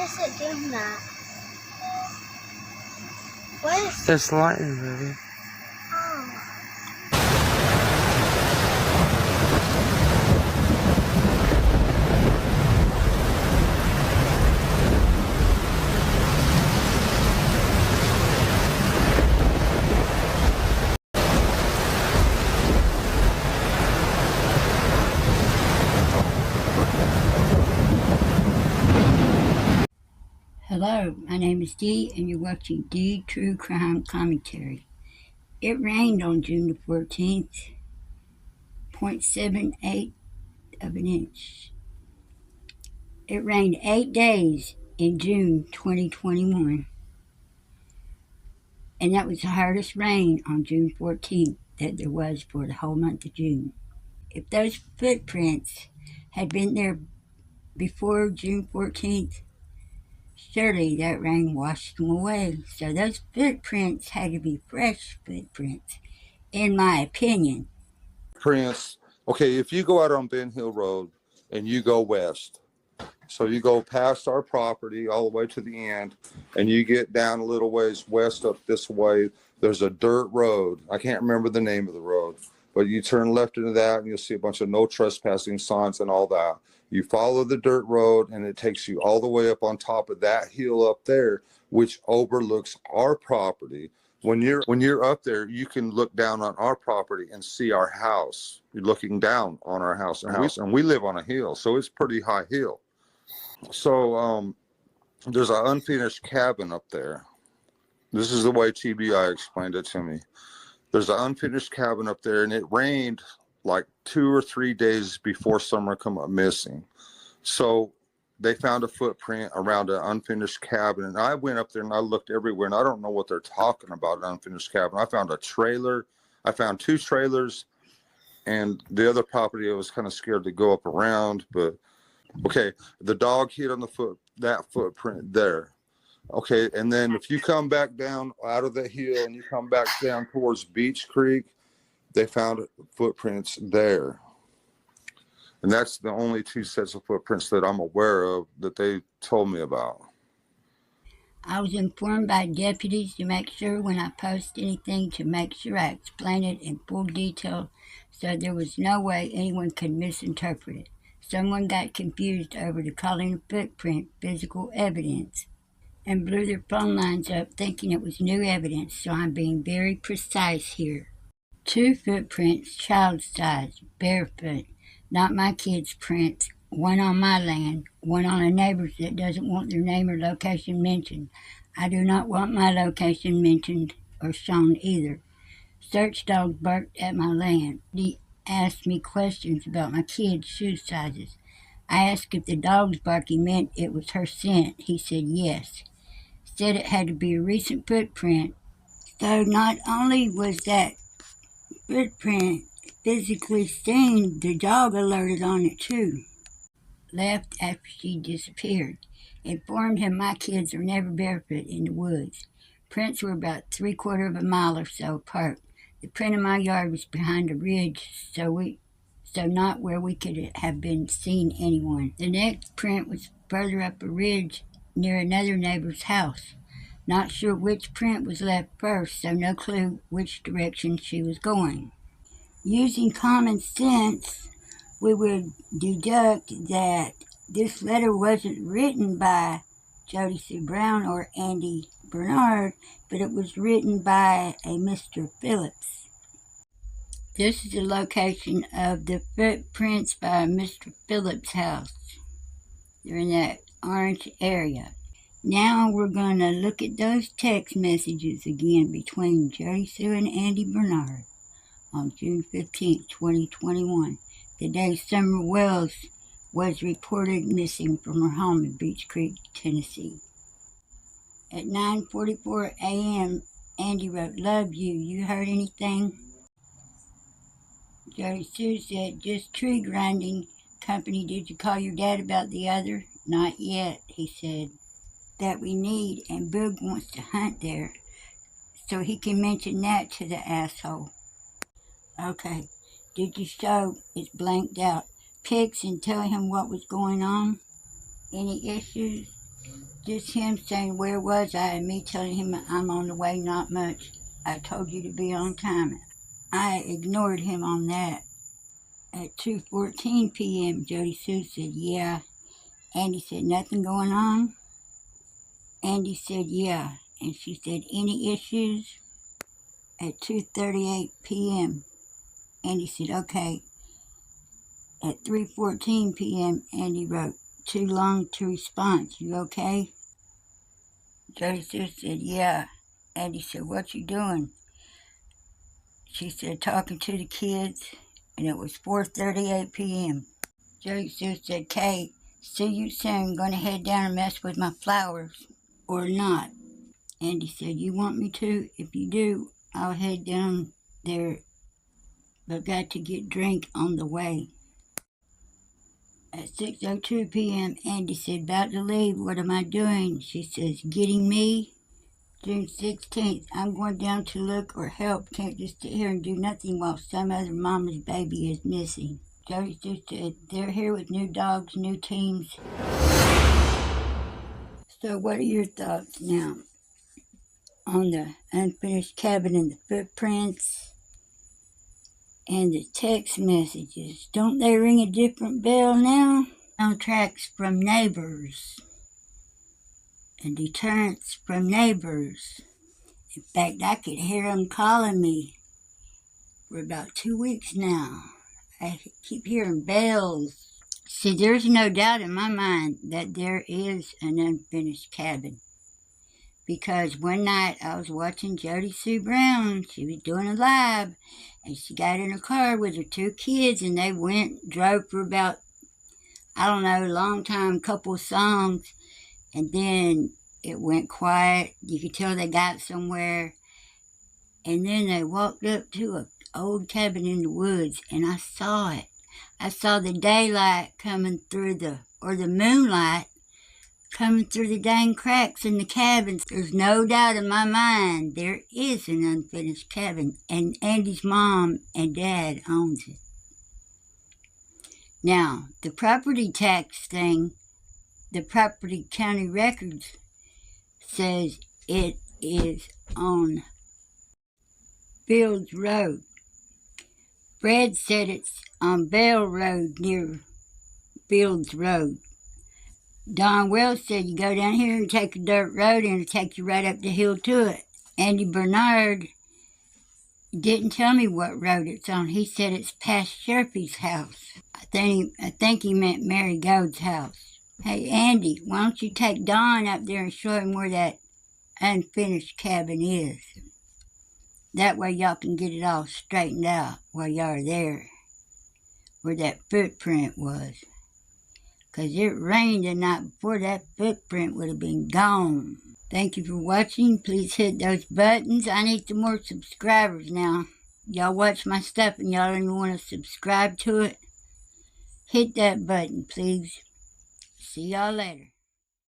is it doing that? What is There's lightning, baby. oh. Hello, my name is Dee, and you're watching Dee True Crime Commentary. It rained on June the 14th, 0.78 of an inch. It rained 8 days in June 2021, and that was the hardest rain on June 14th that there was for the whole month of June. If those footprints had been there before June 14th, surely that rain washed them away. So those footprints had to be fresh footprints, in my opinion. Prince, okay, if you go out on Ben Hill Road and you go west, so you go past our property all the way to the end, and you get down a little ways west up this way, there's a dirt road. I can't remember the name of the road, but you turn left into that and you'll see a bunch of no trespassing signs and all that. You follow the dirt road and it takes you all the way up on top of that hill up there, which overlooks our property. When you're up there, you can look down on our property and see our house. You're looking down on our house, and we live on a hill, so it's pretty high hill. So there's an unfinished cabin up there. This is the way TBI explained it to me. There's an unfinished cabin up there, and it rained like 2 or 3 days before summer come up missing. So they found a footprint around an unfinished cabin, and I went up there and I looked everywhere, and I don't know what they're talking about, an unfinished cabin. I found a trailer. I found 2 trailers, and the other property I was kind of scared to go up around, but okay, the dog hid on that footprint there. Okay, and then if you come back down out of the hill and you come back down towards Beach Creek, they found footprints there. And that's the only 2 sets of footprints that I'm aware of that they told me about. I was informed by deputies to make sure when I post anything to make sure I explain it in full detail so there was no way anyone could misinterpret it. Someone got confused over the calling a footprint physical evidence and blew their phone lines up thinking it was new evidence, so I'm being very precise here. 2 footprints, child size, barefoot, not my kids' prints, one on my land, one on a neighbor's that doesn't want their name or location mentioned. I do not want my location mentioned or shown either. Search dogs barked at my land. He asked me questions about my kids' shoe sizes. I asked if the dog's barking meant it was her scent. He said yes. Said it had to be a recent footprint. So not only was that footprint physically seen, the dog alerted on it too. Left after she disappeared. Informed him my kids are never barefoot in the woods. Prints were about 3/4 of a mile or so apart. The print in my yard was behind a ridge, so not where we could have been seen anyone. The next print was further up a ridge near another neighbor's house. Not sure which print was left first, so no clue which direction she was going. Using common sense, we would deduct that this letter wasn't written by Jody Sue Brown or Andy Bernard, but it was written by a Mr. Phillips. This is the location of the footprints by Mr. Phillips' house. They're in that orange area. Now we're going to look at those text messages again between Jody Sue and Andy Bernard on June 15, 2021, the day Summer Wells was reported missing from her home in Beach Creek, Tennessee. At 9:44 a.m., Andy wrote, "Love you. You heard anything?" Jody Sue said, "Just tree grinding company. Did you call your dad about the other?" "Not yet," he said. "That we need, and Boog wants to hunt there, so he can mention that to the asshole." "Okay. Did you show," it's blanked out, "pics and tell him what was going on? Any issues?" Just him saying, where was I? And me telling him I'm on the way, not much. I told you to be on time. I ignored him on that. At 2:14 p.m., Jody Sue said, yeah. Andy said, nothing going on? Andy said, yeah. And she said, any issues? At 2:38 p.m., Andy said, okay. At 3:14 p.m., Andy wrote, too long to respond. You okay? Jody Sue said, yeah. Andy said, what you doing? She said, talking to the kids. And it was 4:38 p.m. Jody Sue said, Kay, see you soon. Gonna head down and mess with my flowers. Or not. Andy said, you want me to? If you do, I'll head down there. But got to get drink on the way. At 6:02 p.m., Andy said, about to leave. What am I doing? She says, getting me. June 16th, I'm going down to look or help. Can't just sit here and do nothing while some other mama's baby is missing. Jody just said, they're here with new dogs, new teams. So what are your thoughts now on the unfinished cabin and the footprints and the text messages? Don't they ring a different bell now? Soundtracks from neighbors and deterrence from neighbors. In fact, I could hear them calling me for about 2 weeks now. I keep hearing bells. See, there's no doubt in my mind that there is an unfinished cabin. Because one night I was watching Jody Sue Brown. She was doing a live. And she got in a car with her 2 kids. And they drove for about, I don't know, a long time, couple of songs. And then it went quiet. You could tell they got somewhere. And then they walked up to an old cabin in the woods, and I saw it. I saw the daylight coming through the moonlight coming through the dang cracks in the cabins. There's no doubt in my mind there is an unfinished cabin, and Andy's mom and dad owns it. Now, the property tax thing, the property county records says it is on Fields Road. Fred said it's on Bell Road near Fields Road. Don Wells said you go down here and take a dirt road and it'll take you right up the hill to it. Andy Bernard didn't tell me what road it's on. He said it's past Sherpy's house. I think he meant Mary Gold's house. Hey, Andy, why don't you take Don up there and show him where that unfinished cabin is? That way y'all can get it all straightened out while y'all are there, where that footprint was. Because it rained the night before, that footprint would have been gone. Thank you for watching. Please hit those buttons. I need some more subscribers now. Y'all watch my stuff and y'all don't even want to subscribe to it. Hit that button, please. See y'all later.